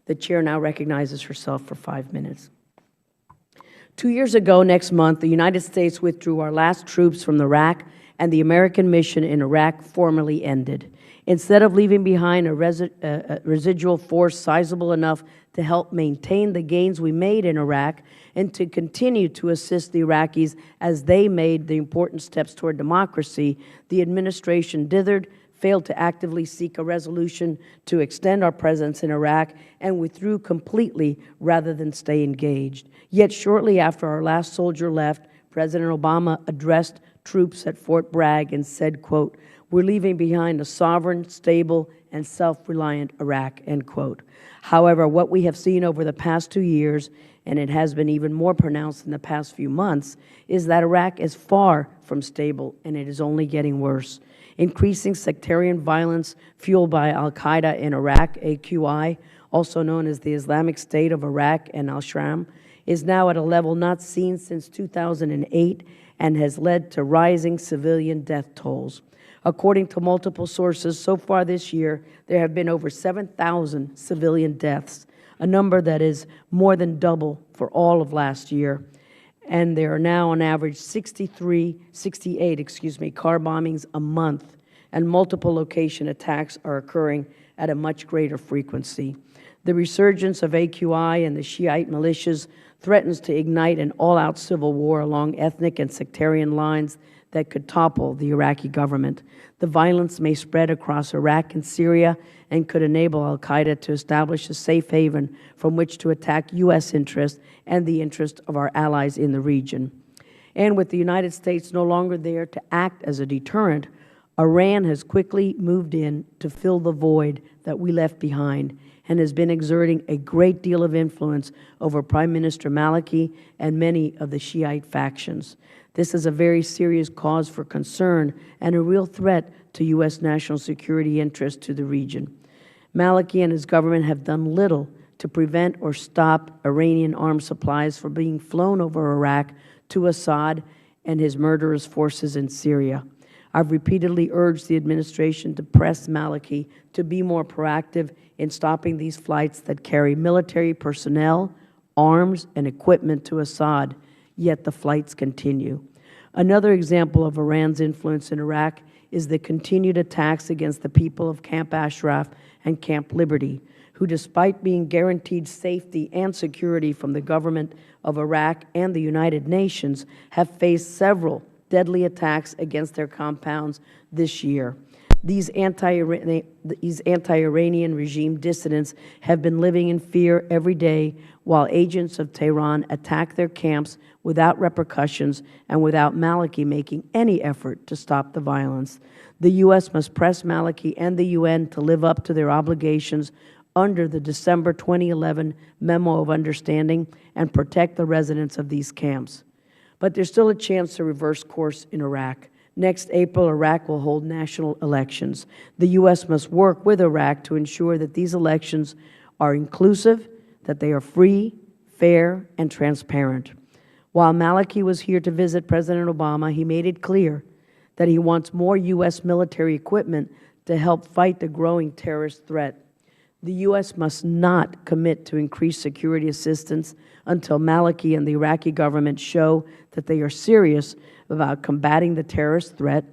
The Chair now recognizes herself for 5 minutes. 2 years ago next month, the United States withdrew our last troops from Iraq, and the American mission in Iraq formally ended. Instead of leaving behind a residual force sizable enough to help maintain the gains we made in Iraq and to continue to assist the Iraqis as they made the important steps toward democracy, the administration dithered, failed to actively seek a resolution to extend our presence in Iraq, and withdrew completely rather than stay engaged. Yet shortly after our last soldier left, President Obama addressed troops at Fort Bragg and said, quote, "We're leaving behind a sovereign, stable, and self-reliant Iraq," end quote. However, what we have seen over the past 2 years, and it has been even more pronounced in the past few months, is that Iraq is far from stable, and it is only getting worse. Increasing sectarian violence fueled by al-Qaeda in Iraq, AQI, also known as the Islamic State of Iraq and al-Sham, is now at a level not seen since 2008 and has led to rising civilian death tolls. According to multiple sources, so far this year, there have been over 7,000 civilian deaths, a number that is more than double for all of last year. And there are now on average 68 car bombings a month, and multiple location attacks are occurring at a much greater frequency. The resurgence of AQI and the Shiite militias threatens to ignite an all-out civil war along ethnic and sectarian lines that could topple the Iraqi government. The violence may spread across Iraq and Syria and could enable al-Qaeda to establish a safe haven from which to attack U.S. interests and the interests of our allies in the region. And with the United States no longer there to act as a deterrent, Iran has quickly moved in to fill the void that we left behind and has been exerting a great deal of influence over Prime Minister Maliki and many of the Shiite factions. This is a very serious cause for concern and a real threat to U.S. national security interests to the region. Maliki and his government have done little to prevent or stop Iranian arms supplies from being flown over Iraq to Assad and his murderous forces in Syria. I've repeatedly urged the administration to press Maliki to be more proactive in stopping these flights that carry military personnel, arms, and equipment to Assad, yet the flights continue. Another example of Iran's influence in Iraq is the continued attacks against the people of Camp Ashraf and Camp Liberty, who, despite being guaranteed safety and security from the government of Iraq and the United Nations, have faced several deadly attacks against their compounds this year. These anti-Iranian regime dissidents have been living in fear every day while agents of Tehran attack their camps without repercussions and without Maliki making any effort to stop the violence. The U.S. must press Maliki and the UN to live up to their obligations under the December 2011 Memo of Understanding and protect the residents of these camps. But there's still a chance to reverse course in Iraq. Next April, Iraq will hold national elections. The U.S. must work with Iraq to ensure that these elections are inclusive, that they are free, fair, and transparent. While Maliki was here to visit President Obama, he made it clear that he wants more U.S. military equipment to help fight the growing terrorist threat. The U.S. must not commit to increased security assistance until Maliki and the Iraqi government show that they are serious about combating the terrorist threat,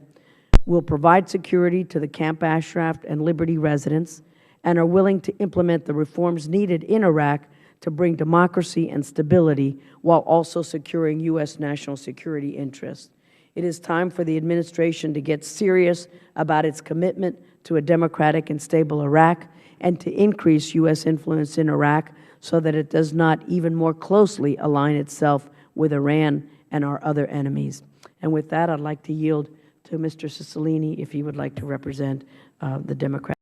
will provide security to the Camp Ashraf and Liberty residents, and are willing to implement the reforms needed in Iraq to bring democracy and stability while also securing U.S. national security interests. It is time for the administration to get serious about its commitment to a democratic and stable Iraq and to increase U.S. influence in Iraq so that it does not even more closely align itself with Iran and our other enemies. And with that, I'd like to yield to Mr. Cicilline if he would like to represent the Democrats.